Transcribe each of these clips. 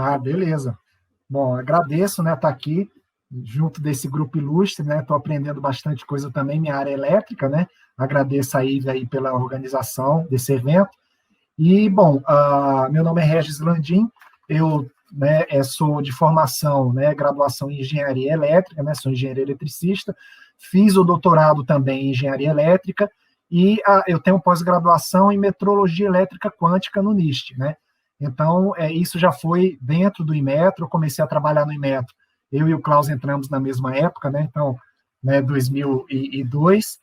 Ah, beleza. Bom, agradeço, né, estar aqui junto desse grupo ilustre, né? Estou aprendendo bastante coisa também, minha área é elétrica, né? Agradeço aí pela organização desse evento. E, bom, meu nome é Regis Landim, eu, né, sou de formação, né, graduação em engenharia elétrica, né, sou engenheiro eletricista, fiz o doutorado também em engenharia elétrica e eu tenho pós-graduação em metrologia elétrica quântica no NIST, né? Então, isso já foi dentro do Inmetro, eu comecei a trabalhar no Inmetro, eu e o Klaus entramos na mesma época, né, então, né, 2002,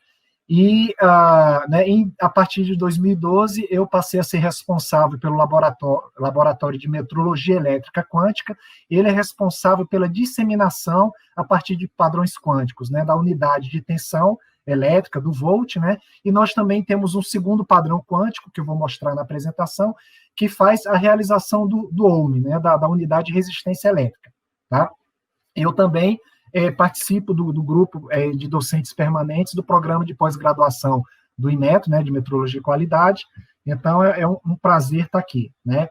né, a partir de 2012, eu passei a ser responsável pelo laboratório de metrologia elétrica quântica. Ele é responsável pela disseminação a partir de padrões quânticos, né, da unidade de tensão elétrica, do volt, né, e nós também temos um segundo padrão quântico, que eu vou mostrar na apresentação, que faz a realização do Ohm, né, da unidade de resistência elétrica. Tá? Eu também participo do grupo de docentes permanentes do programa de pós-graduação do Inmetro, né, de Metrologia e Qualidade. Então, é um prazer estar aqui. Né?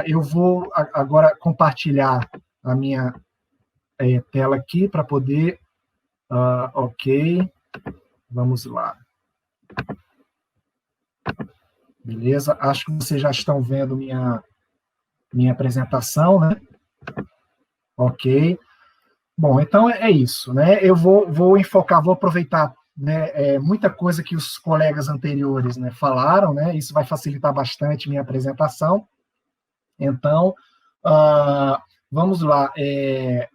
Eu vou agora compartilhar a minha tela aqui para poder... ok, vamos lá. Beleza? Acho que vocês já estão vendo minha apresentação, né? Ok. Bom, então é isso, né? Eu vou enfocar, vou aproveitar, né, muita coisa que os colegas anteriores, né, falaram, né? Isso vai facilitar bastante minha apresentação. Então, vamos lá.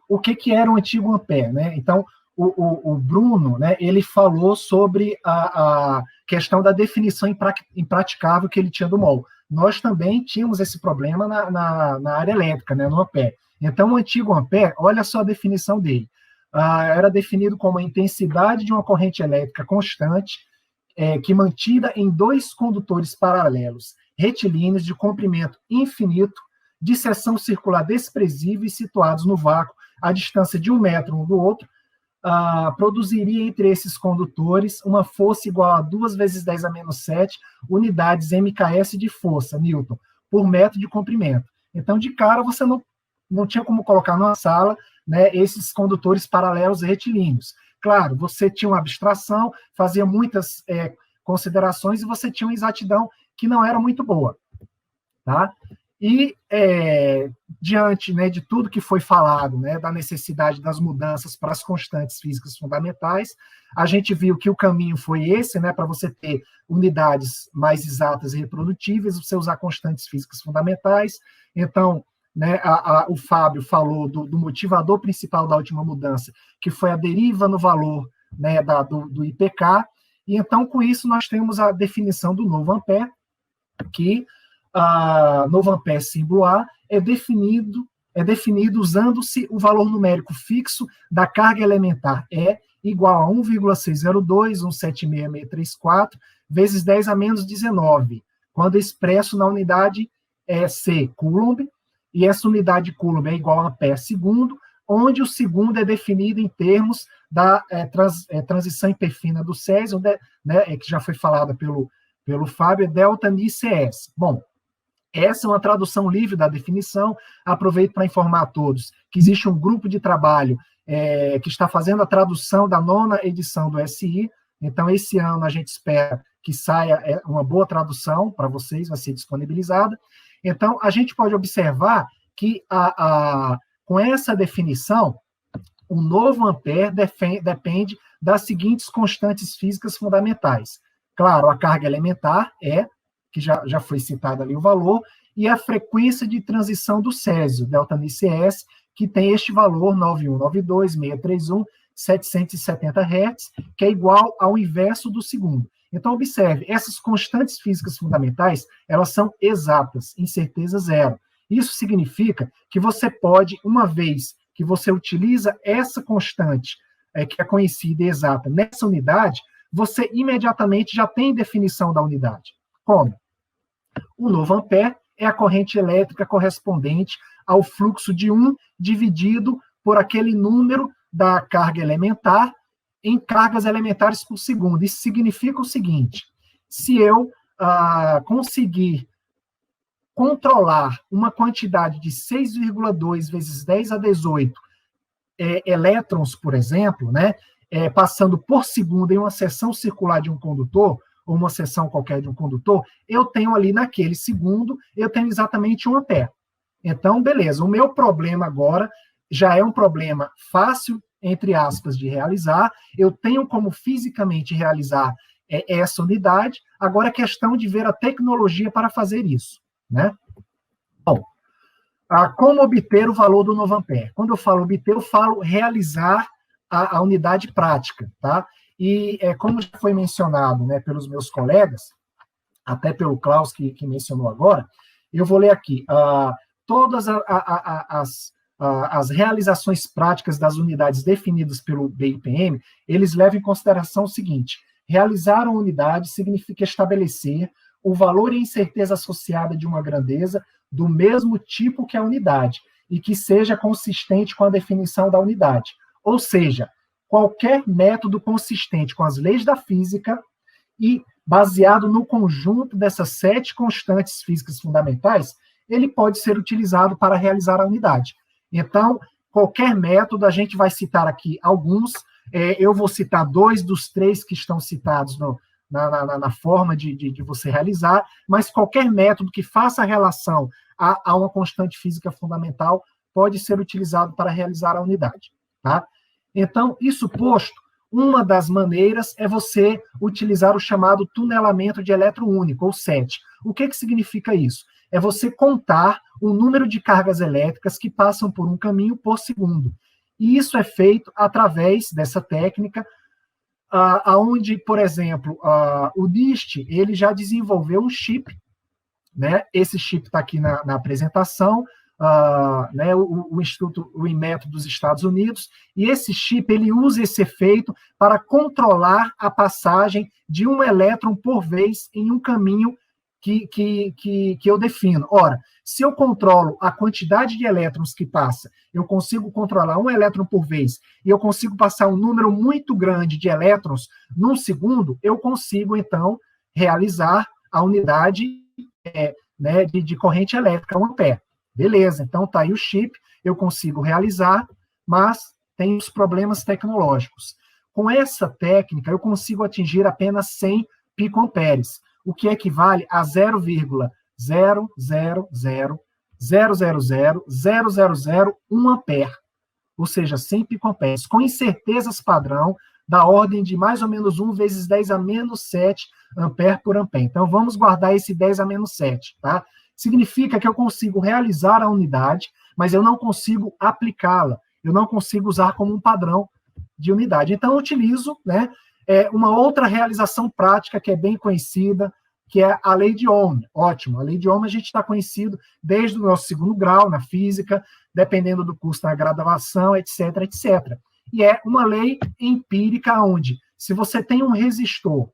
O que era o antigo Ampère, né? Então, o Bruno, né, ele falou sobre a questão da definição impraticável que ele tinha do mol. Nós também tínhamos esse problema na área elétrica, né, no Ampère. Então, o antigo Ampère, olha só a definição dele. Era definido como a intensidade de uma corrente elétrica constante, que mantida em dois condutores paralelos, retilíneos de comprimento infinito, de seção circular desprezível e situados no vácuo, à distância de 1 metro um do outro, produziria entre esses condutores uma força igual a 2 vezes 10 a menos 7 unidades MKS de força, Newton, por metro de comprimento. Então, de cara, você não tinha como colocar numa sala, né, esses condutores paralelos retilíneos. Claro, você tinha uma abstração, fazia muitas considerações e você tinha uma exatidão que não era muito boa. Tá? E, diante, né, de tudo que foi falado, né, da necessidade das mudanças para as constantes físicas fundamentais, a gente viu que o caminho foi esse, né, para você ter unidades mais exatas e reprodutíveis, você usar constantes físicas fundamentais. Então, né, o Fábio falou do motivador principal da última mudança, que foi a deriva no valor, né, do IPK, e então, com isso, nós temos a definição do novo Ampère, que novo Ampère símbolo A é definido usando-se o valor numérico fixo da carga elementar E igual a 1,602, 176,634, vezes 10 a menos 19, quando expresso na unidade C, Coulomb, e essa unidade Coulomb é igual a Ampère segundo, onde o segundo é definido em termos da transição hiperfina do Césio, né, que já foi falada pelo Fábio, é delta ni CS. Bom, essa é uma tradução livre da definição. Aproveito para informar a todos que existe um grupo de trabalho que está fazendo a tradução da 9ª edição do SI. Então, esse ano a gente espera que saia uma boa tradução para vocês, vai ser disponibilizada. Então, a gente pode observar que, com essa definição, o novo Ampère depende das seguintes constantes físicas fundamentais. Claro, a carga elementar que já foi citado ali o valor, e a frequência de transição do Césio, delta ni CS, que tem este valor 9192.631, 770 Hz, que é igual ao inverso do segundo. Então, observe, essas constantes físicas fundamentais, elas são exatas, incerteza zero. Isso significa que você pode, uma vez que você utiliza essa constante, que é conhecida e exata, nessa unidade, você imediatamente já tem definição da unidade. Como? O novo Ampère é a corrente elétrica correspondente ao fluxo de 1 dividido por aquele número da carga elementar em cargas elementares por segundo. Isso significa o seguinte: se eu conseguir controlar uma quantidade de 6,2 vezes 10 a 18 elétrons, por exemplo, né, passando por segundo em uma seção circular de um condutor, ou uma seção qualquer de um condutor, eu tenho ali naquele segundo, eu tenho exatamente 1 ampere. Então, beleza, o meu problema agora já é um problema fácil, entre aspas, de realizar, eu tenho como fisicamente realizar essa unidade, agora é questão de ver a tecnologia para fazer isso, né? Bom, como obter o valor do novo ampere? Quando eu falo obter, eu falo realizar a unidade prática, tá? E como já foi mencionado, né, pelos meus colegas, até pelo Klaus, que mencionou agora, eu vou ler aqui. Todas as realizações práticas das unidades definidas pelo BIPM, eles levam em consideração o seguinte: realizar uma unidade significa estabelecer o valor e a incerteza associada de uma grandeza do mesmo tipo que a unidade, e que seja consistente com a definição da unidade. Ou seja, qualquer método consistente com as leis da física e baseado no conjunto dessas 7 constantes físicas fundamentais, ele pode ser utilizado para realizar a unidade. Então, qualquer método, a gente vai citar aqui alguns, eu vou citar 2 dos 3 que estão citados na forma de você realizar, mas qualquer método que faça relação a uma constante física fundamental pode ser utilizado para realizar a unidade, tá? Então, isso posto, uma das maneiras é você utilizar o chamado tunelamento de elétron único, ou SET. O que significa isso? É você contar o número de cargas elétricas que passam por um caminho por segundo. E isso é feito através dessa técnica, onde, por exemplo, o NIST, ele já desenvolveu um chip, né? Esse chip está aqui na apresentação, né, o Instituto, o Inmetro dos Estados Unidos, e esse chip, ele usa esse efeito para controlar a passagem de um elétron por vez em um caminho que eu defino. Ora, se eu controlo a quantidade de elétrons que passa, eu consigo controlar um elétron por vez, e eu consigo passar um número muito grande de elétrons num segundo, eu consigo, então, realizar a unidade né, de corrente elétrica, 1 ampere. Beleza, então está aí o chip, eu consigo realizar, mas tem os problemas tecnológicos. Com essa técnica, eu consigo atingir apenas 100 picoamperes, o que equivale a 0,000000001 ampere, ou seja, 100 picoamperes, com incertezas padrão da ordem de mais ou menos 1 vezes 10 a menos 7 ampere por ampere. Então, vamos guardar esse 10 a menos 7, tá? Significa que eu consigo realizar a unidade, mas eu não consigo aplicá-la, eu não consigo usar como um padrão de unidade. Então, eu utilizo, né, uma outra realização prática que é bem conhecida, que é a lei de Ohm. Ótimo, a lei de Ohm a gente está conhecido desde o nosso 2º grau na física, dependendo do curso da graduação, etc, etc. E é uma lei empírica onde, se você tem um resistor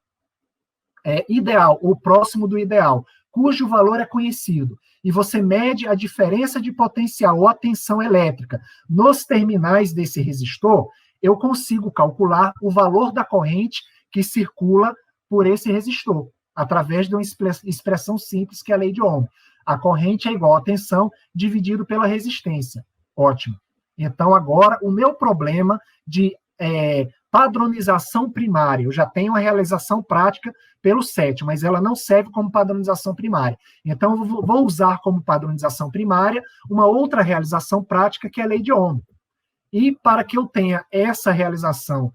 ideal ou próximo do ideal, cujo valor é conhecido, e você mede a diferença de potencial ou a tensão elétrica nos terminais desse resistor, eu consigo calcular o valor da corrente que circula por esse resistor, através de uma expressão simples, que é a lei de Ohm. A corrente é igual à tensão dividido pela resistência. Ótimo. Então, agora, o meu problema de padronização primária, eu já tenho a realização prática pelo SET, mas ela não serve como padronização primária. Então, eu vou usar como padronização primária uma outra realização prática, que é a lei de Ohm. E para que eu tenha essa realização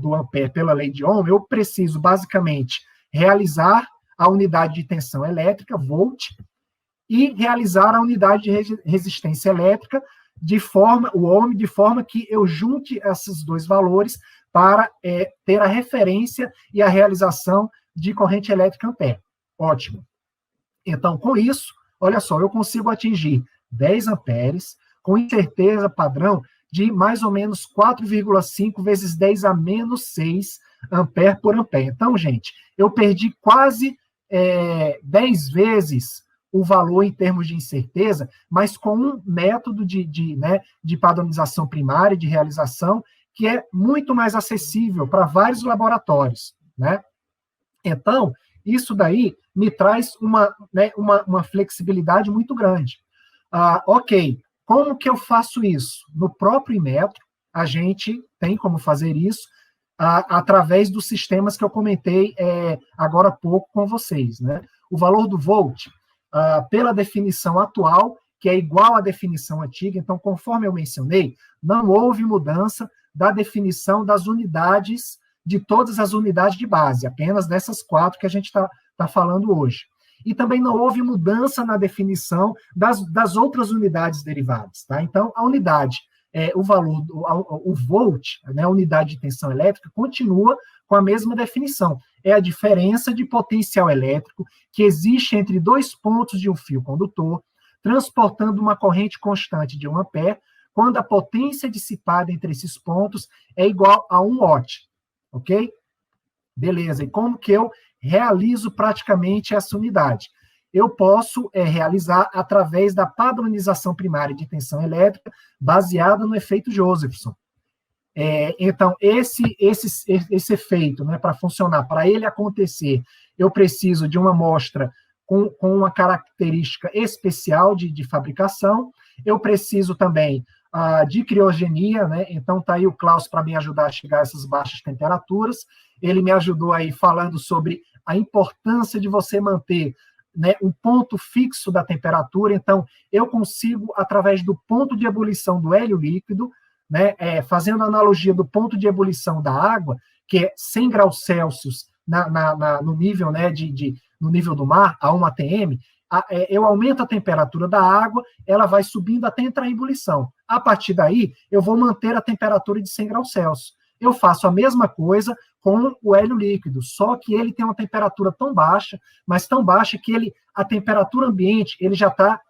do ampere pela lei de Ohm, eu preciso, basicamente, realizar a unidade de tensão elétrica, volt, e realizar a unidade de resistência elétrica, o Ohm, de forma que eu junte esses dois valores para ter a referência e a realização de corrente elétrica ampere. Ótimo. Então, com isso, olha só, eu consigo atingir 10 amperes com incerteza padrão de mais ou menos 4,5 vezes 10 a menos 6 ampere por ampere. Então, gente, eu perdi quase 10 vezes o valor em termos de incerteza, mas com um método de padronização primária, de realização, que é muito mais acessível para vários laboratórios, né? Então, isso daí me traz uma flexibilidade muito grande. Ok, como que eu faço isso? No próprio Inmetro, a gente tem como fazer isso através dos sistemas que eu comentei agora há pouco com vocês, né? O valor do volt, pela definição atual, que é igual à definição antiga, então, conforme eu mencionei, não houve mudança da definição das unidades, de todas as unidades de base, apenas dessas 4 que a gente está falando hoje. E também não houve mudança na definição das outras unidades derivadas, tá? Então, a unidade, o valor, o volt, né, a unidade de tensão elétrica, continua com a mesma definição. É a diferença de potencial elétrico que existe entre 2 pontos de um fio condutor, transportando uma corrente constante de 1 ampere, quando a potência dissipada entre esses pontos é igual a 1 watt. Ok? Beleza. E como que eu realizo praticamente essa unidade? Eu posso realizar através da padronização primária de tensão elétrica baseada no efeito Josephson. Então, esse efeito, né, para funcionar, para ele acontecer, eu preciso de uma amostra com uma característica especial de fabricação. Eu preciso também de criogenia, né? Então está aí o Klaus para me ajudar a chegar a essas baixas temperaturas. Ele me ajudou aí falando sobre a importância de você manter, né, um ponto fixo da temperatura. Então, eu consigo, através do ponto de ebulição do hélio líquido, né, fazendo analogia do ponto de ebulição da água, que é 100 graus Celsius no nível, né, no nível do mar, a 1 atm, eu aumento a temperatura da água, ela vai subindo até entrar em ebulição. A partir daí, eu vou manter a temperatura de 100 graus Celsius. Eu faço a mesma coisa com o hélio líquido, só que ele tem uma temperatura tão baixa, mas tão baixa que a temperatura ambiente ele já está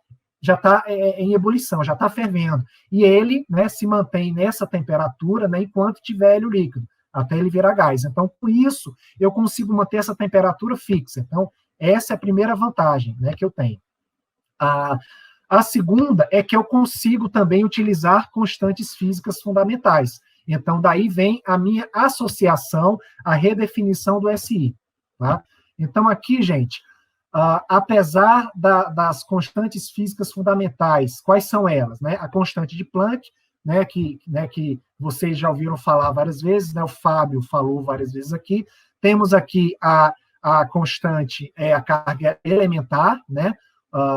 em ebulição, já está fervendo. E ele, né, se mantém nessa temperatura, né, enquanto tiver hélio líquido, até ele virar gás. Então, com isso, eu consigo manter essa temperatura fixa. Então, essa é a primeira vantagem, né, que eu tenho. A segunda é que eu consigo também utilizar constantes físicas fundamentais. Então, daí vem a minha associação à redefinição do SI. Tá? Então, aqui, gente, apesar das constantes físicas fundamentais, quais são elas? Né? A constante de Planck, né, que vocês já ouviram falar várias vezes, né, o Fábio falou várias vezes aqui. Temos aqui a constante, a carga elementar, né,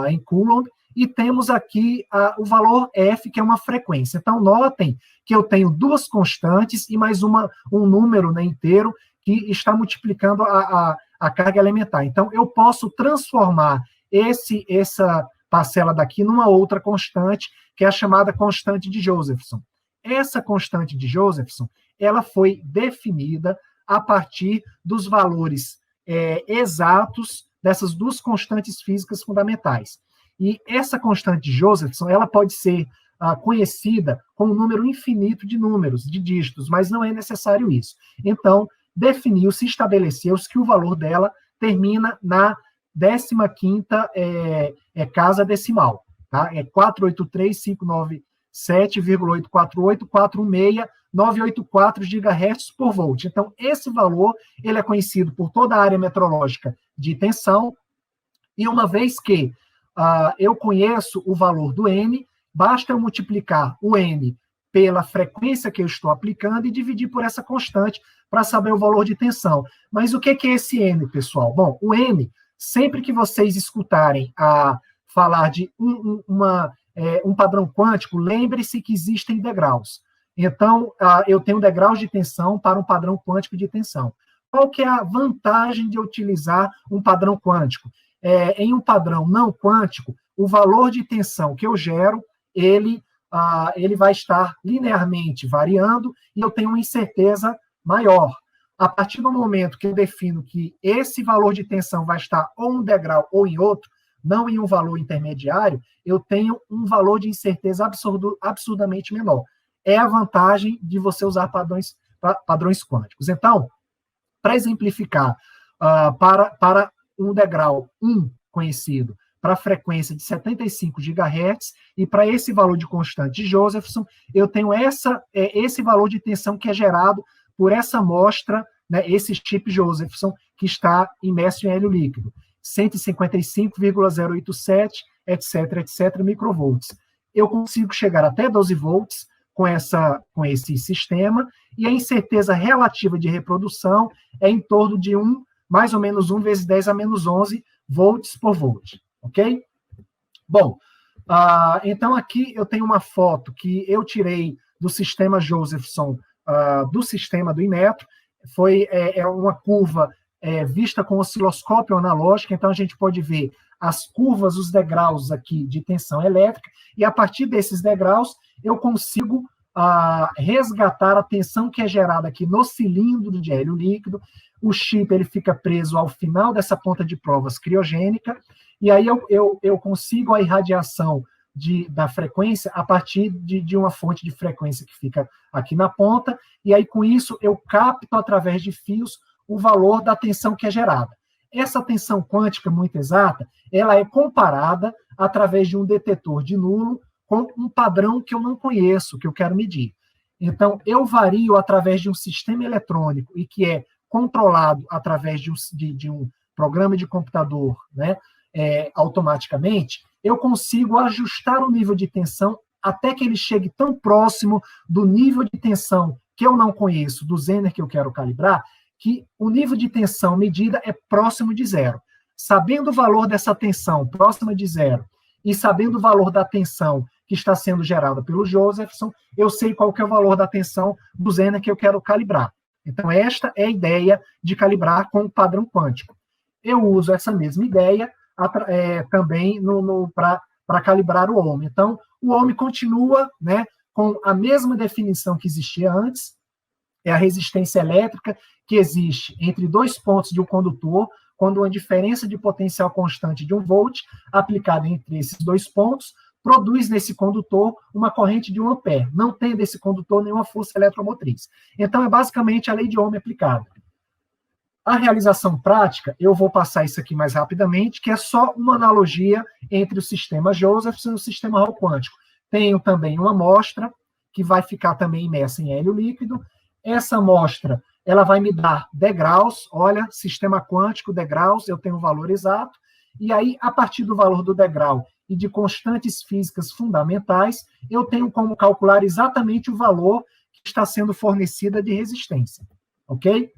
em Coulomb, e temos aqui o valor F, que é uma frequência. Então, notem que eu tenho 2 constantes e mais um número, né, inteiro que está multiplicando a carga elementar. Então, eu posso transformar essa parcela daqui numa outra constante, que é a chamada constante de Josephson. Essa constante de Josephson, ela foi definida a partir dos valores exatos dessas 2 constantes físicas fundamentais. E essa constante de Josephson, ela pode ser conhecida com um número infinito de números, de dígitos, mas não é necessário isso. Então, definiu-se, estabeleceu-se que o valor dela termina na 15ª casa decimal. Tá? É 483.597,848,416,984 GHz por volt. Então, esse valor ele é conhecido por toda a área metrológica de tensão, e uma vez que eu conheço o valor do N, basta eu multiplicar o N pela frequência que eu estou aplicando e dividir por essa constante para saber o valor de tensão. Mas o que é esse N, pessoal? Bom, o N, sempre que vocês escutarem falar de um padrão quântico, lembre-se que existem degraus. Então, eu tenho degraus de tensão para um padrão quântico de tensão. Qual que é a vantagem de utilizar um padrão quântico? Em um padrão não quântico, o valor de tensão que eu gero, ele vai estar linearmente variando e eu tenho uma incerteza maior. A partir do momento que eu defino que esse valor de tensão vai estar ou em um degrau ou em outro, não em um valor intermediário, eu tenho um valor de incerteza absurdamente menor. É a vantagem de você usar padrões quânticos. Então, para exemplificar, para um degrau 1 conhecido, para a frequência de 75 GHz, e para esse valor de constante de Josephson, eu tenho esse valor de tensão que é gerado por essa amostra, né, esse chip Josephson, que está imerso em hélio líquido. 155,087, etc., etc., microvolts. Eu consigo chegar até 12 volts com esse sistema, e a incerteza relativa de reprodução é em torno de mais ou menos 1 vezes 10 a menos 11 volts por volt, ok? Bom, então aqui eu tenho uma foto que eu tirei do sistema Josephson, do sistema do Inmetro. É uma curva vista com osciloscópio analógico, então a gente pode ver as curvas, os degraus aqui de tensão elétrica, e a partir desses degraus eu consigo resgatar a tensão que é gerada aqui no cilindro de hélio líquido. O chip ele fica preso ao final dessa ponta de provas criogênica, e aí eu consigo a irradiação da frequência a partir de uma fonte de frequência que fica aqui na ponta, e aí com isso eu capto através de fios o valor da tensão que é gerada. Essa tensão quântica muito exata, ela é comparada através de um detetor de nulo com um padrão que eu não conheço, que eu quero medir. Então, eu vario através de um sistema eletrônico e que é controlado através de um programa de computador, né, automaticamente, eu consigo ajustar o nível de tensão até que ele chegue tão próximo do nível de tensão que eu não conheço, do Zener que eu quero calibrar, que o nível de tensão medida é próximo de zero. Sabendo o valor dessa tensão próxima de zero e sabendo o valor da tensão que está sendo gerada pelo Josephson, eu sei qual que é o valor da tensão do Zener que eu quero calibrar. Então, esta é a ideia de calibrar com o padrão quântico. Eu uso essa mesma ideia também para calibrar o ohm. Então, o ohm continua, né, com a mesma definição que existia antes, é a resistência elétrica que existe entre dois pontos de um condutor, quando uma diferença de potencial constante de 1 volt aplicada entre esses dois pontos produz nesse condutor uma corrente de 1 ampere, não tem desse condutor nenhuma força eletromotriz. Então, é basicamente a lei de Ohm aplicada. A realização prática, eu vou passar isso aqui mais rapidamente, que é só uma analogia entre o sistema Josephson e o sistema Hall quântico. Tenho também uma amostra, que vai ficar também imersa em hélio líquido. Essa amostra, ela vai me dar degraus, olha, sistema quântico, degraus, eu tenho o valor exato, e aí, a partir do valor do degrau e de constantes físicas fundamentais, eu tenho como calcular exatamente o valor que está sendo fornecida de resistência, ok?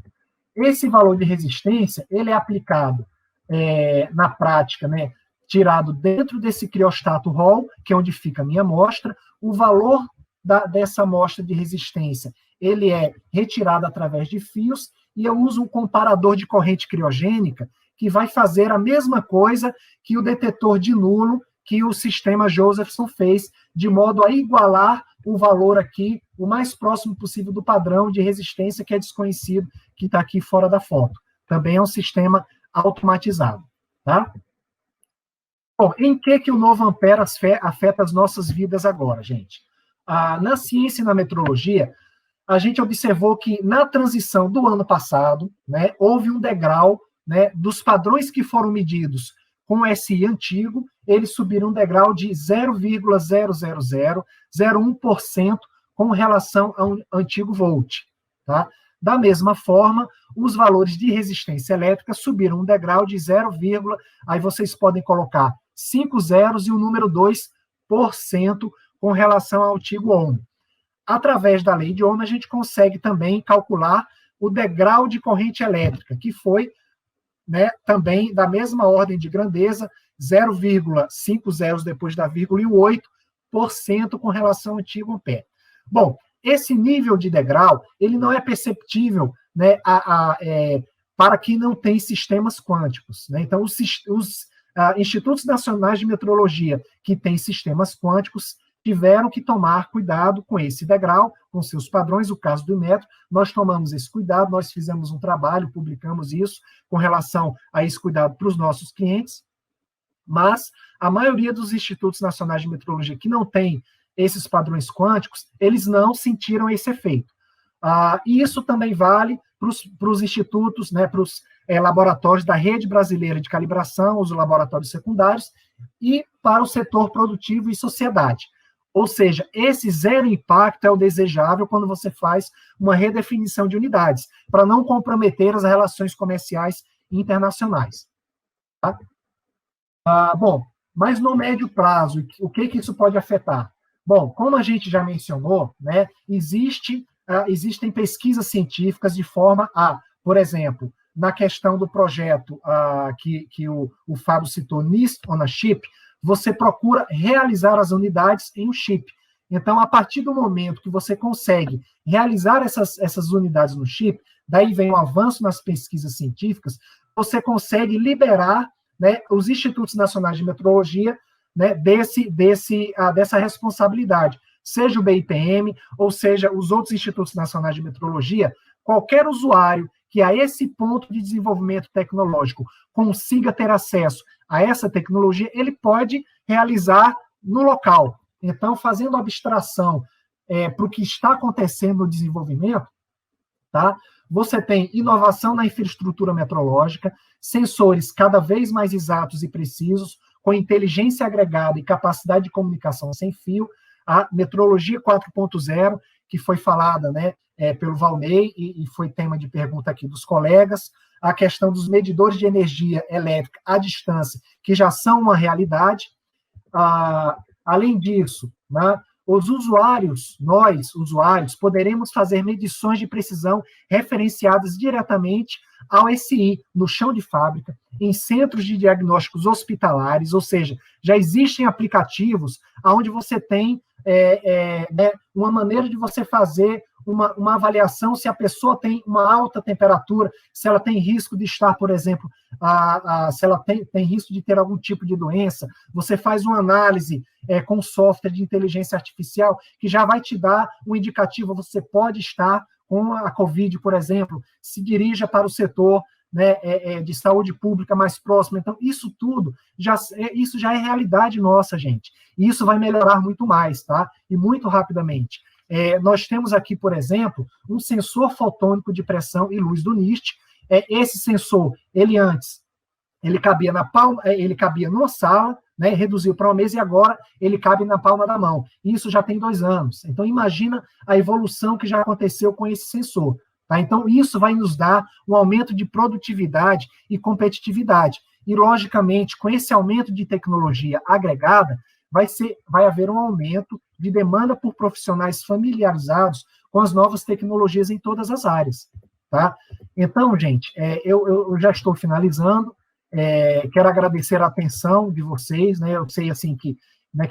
Esse valor de resistência, ele é aplicado na prática, né, tirado dentro desse criostato Hall, que é onde fica a minha amostra. O valor dessa amostra de resistência, ele é retirado através de fios, e eu uso um comparador de corrente criogênica, que vai fazer a mesma coisa que o detetor de nulo que o sistema Josephson fez, de modo a igualar o valor aqui, o mais próximo possível do padrão de resistência que é desconhecido, que está aqui fora da foto. Também é um sistema automatizado. Tá? Bom, em que o novo ampere afeta as nossas vidas agora, gente? Na ciência e na metrologia, a gente observou que na transição do ano passado, né, houve um degrau, né, dos padrões que foram medidos com o SI antigo, eles subiram um degrau de 0,00001% com relação ao antigo volt. Tá? Da mesma forma, os valores de resistência elétrica subiram um degrau de 0, aí vocês podem colocar 5 zeros e o número 2% com relação ao antigo ohm. Através da lei de Ohm, a gente consegue também calcular o degrau de corrente elétrica, que foi, né, também da mesma ordem de grandeza, 0,5 zeros depois da vírgula e 8% com relação ao antigo ampere. Bom, esse nível de degrau, ele não é perceptível, né, para quem não tem sistemas quânticos. Né? Então, os institutos nacionais de metrologia que têm sistemas quânticos tiveram que tomar cuidado com esse degrau, com seus padrões. O caso do Inmetro, nós tomamos esse cuidado, nós fizemos um trabalho, publicamos isso com relação a esse cuidado para os nossos clientes, mas a maioria dos institutos nacionais de metrologia que não tem esses padrões quânticos, eles não sentiram esse efeito. E isso também vale para os institutos, né, para os laboratórios da Rede Brasileira de Calibração, os laboratórios secundários, e para o setor produtivo e sociedade. Ou seja, esse zero impacto é o desejável quando você faz uma redefinição de unidades, para não comprometer as relações comerciais internacionais. Bom, mas no médio prazo, o que isso pode afetar? Bom, como a gente já mencionou, né, existem pesquisas científicas de forma a, por exemplo, na questão do projeto que o Fábio citou, NIST on a Chip, você procura realizar as unidades em um chip. Então, a partir do momento que você consegue realizar essas unidades no chip, daí vem um avanço nas pesquisas científicas, você consegue liberar, né, os Institutos Nacionais de Metrologia, né, dessa responsabilidade, seja o BIPM, ou seja, os outros Institutos Nacionais de Metrologia, qualquer usuário que a esse ponto de desenvolvimento tecnológico consiga ter acesso a essa tecnologia, ele pode realizar no local. Então, fazendo abstração para o que está acontecendo no desenvolvimento, tá? Você tem inovação na infraestrutura metrológica, sensores cada vez mais exatos e precisos, com inteligência agregada e capacidade de comunicação sem fio, a metrologia 4.0, que foi falada, né, pelo Valnei, e foi tema de pergunta aqui dos colegas, a questão dos medidores de energia elétrica à distância, que já são uma realidade. Além disso, né, os usuários, nós, usuários, poderemos fazer medições de precisão referenciadas diretamente ao SI, no chão de fábrica, em centros de diagnósticos hospitalares, ou seja, já existem aplicativos onde você tem né, uma maneira de você fazer uma avaliação se a pessoa tem uma alta temperatura, se ela tem risco de estar, por exemplo, se ela tem risco de ter algum tipo de doença. Você faz uma análise com software de inteligência artificial que já vai te dar um indicativo, você pode estar com a COVID, por exemplo, se dirija para o setor, né, de saúde pública mais próximo. Então, isso tudo, isso já é realidade nossa, gente. E isso vai melhorar muito mais, tá? E muito rapidamente. Nós temos aqui, por exemplo, um sensor fotônico de pressão e luz do NIST. Esse sensor, ele cabia na palma, ele cabia numa sala, né, reduziu para uma mesa e agora ele cabe na palma da mão. Isso já tem 2 anos. Então, imagina a evolução que já aconteceu com esse sensor. Tá? Então, isso vai nos dar um aumento de produtividade e competitividade. E, logicamente, com esse aumento de tecnologia agregada, vai haver um aumento de demanda por profissionais familiarizados com as novas tecnologias em todas as áreas. Tá? Então, gente, eu já estou finalizando. Quero agradecer a atenção de vocês, né? Eu sei assim que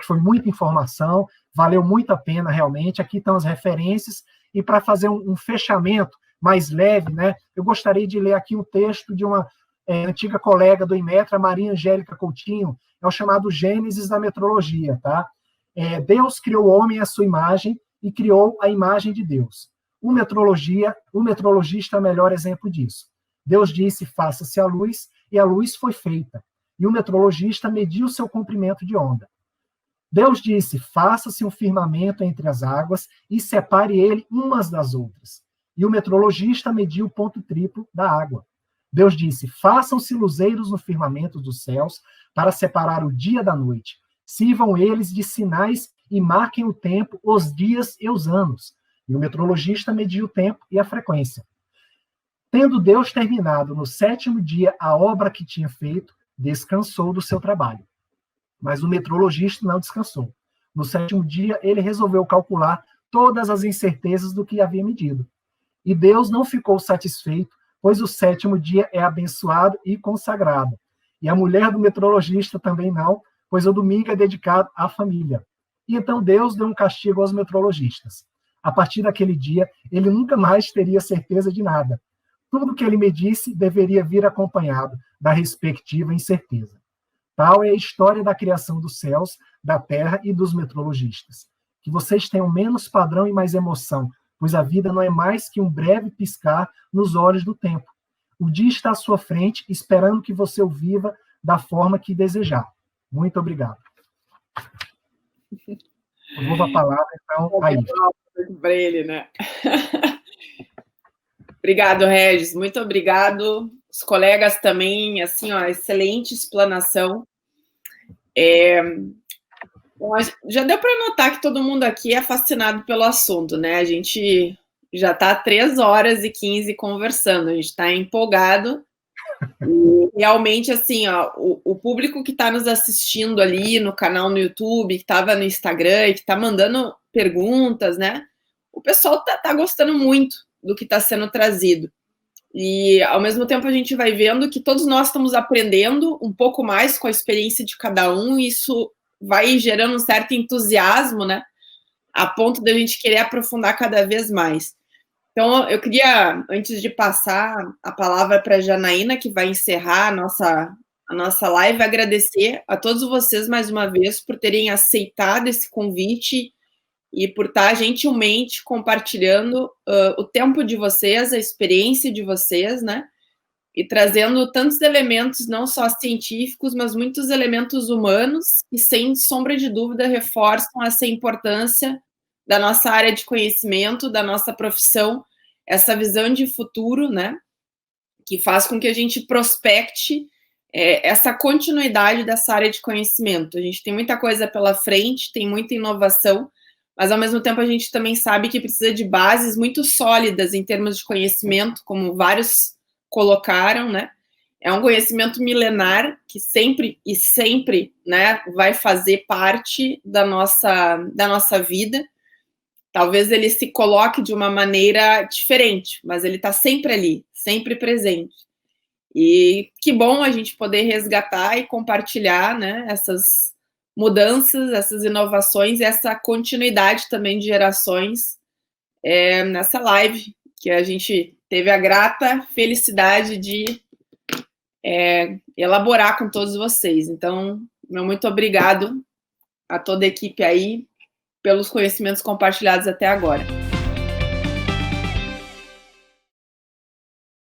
foi muita informação, valeu muito a pena realmente. Aqui estão as referências, e para fazer um fechamento mais leve, né, eu gostaria de ler aqui um texto de uma antiga colega do Inmetra, Maria Angélica Coutinho, é o chamado Gênesis da Metrologia, tá? Deus criou o homem à sua imagem e criou a imagem de Deus. O metrologista é o melhor exemplo disso. Deus disse, faça-se a luz, e a luz foi feita. E o metrologista mediu seu comprimento de onda. Deus disse, faça-se um firmamento entre as águas e separe ele umas das outras. E o metrologista mediu o ponto triplo da água. Deus disse, façam-se luzeiros no firmamento dos céus para separar o dia da noite. Sirvam eles de sinais e marquem o tempo, os dias e os anos. E o metrologista mediu o tempo e a frequência. Tendo Deus terminado no 7º dia a obra que tinha feito, descansou do seu trabalho. Mas o metrologista não descansou. No 7º dia, ele resolveu calcular todas as incertezas do que havia medido. E Deus não ficou satisfeito, pois o 7º dia é abençoado e consagrado. E a mulher do metrologista também não, pois o domingo é dedicado à família. E então Deus deu um castigo aos metrologistas. A partir daquele dia, ele nunca mais teria certeza de nada. Tudo que ele medisse deveria vir acompanhado da respectiva incerteza. Tal é a história da criação dos céus, da terra e dos metrologistas. Que vocês tenham menos padrão e mais emoção, pois a vida não é mais que um breve piscar nos olhos do tempo. O dia está à sua frente, esperando que você o viva da forma que desejar. Muito obrigado. Eu vou a palavra, então, aí. Para ele, né? Obrigado, Regis. Muito obrigado. Os colegas também, assim, ó, excelente explanação. Bom, já deu para notar que todo mundo aqui é fascinado pelo assunto, né? A gente já está 3 horas e 15 conversando, a gente está empolgado. E realmente, assim, ó, o público que está nos assistindo ali no canal no YouTube, que estava no Instagram e que está mandando perguntas, né? O pessoal tá gostando muito do que está sendo trazido. E, ao mesmo tempo, a gente vai vendo que todos nós estamos aprendendo um pouco mais com a experiência de cada um, e isso vai gerando um certo entusiasmo, né? A ponto de a gente querer aprofundar cada vez mais. Então, eu queria, antes de passar a palavra para a Janaína, que vai encerrar a nossa live, agradecer a todos vocês mais uma vez por terem aceitado esse convite e por estar gentilmente compartilhando o tempo de vocês, a experiência de vocês, né? E trazendo tantos elementos, não só científicos, mas muitos elementos humanos, que, sem sombra de dúvida, reforçam essa importância da nossa área de conhecimento, da nossa profissão, essa visão de futuro, né, que faz com que a gente prospecte essa continuidade dessa área de conhecimento. A gente tem muita coisa pela frente, tem muita inovação, mas, ao mesmo tempo, a gente também sabe que precisa de bases muito sólidas em termos de conhecimento, como vários colocaram, né? É um conhecimento milenar que sempre, né, vai fazer parte da nossa vida. Talvez ele se coloque de uma maneira diferente, mas ele está sempre ali, sempre presente. E que bom a gente poder resgatar e compartilhar, né, essas mudanças, essas inovações e essa continuidade também de gerações nessa live, que a gente teve a grata felicidade de elaborar com todos vocês. Então, meu muito obrigado a toda a equipe aí pelos conhecimentos compartilhados até agora.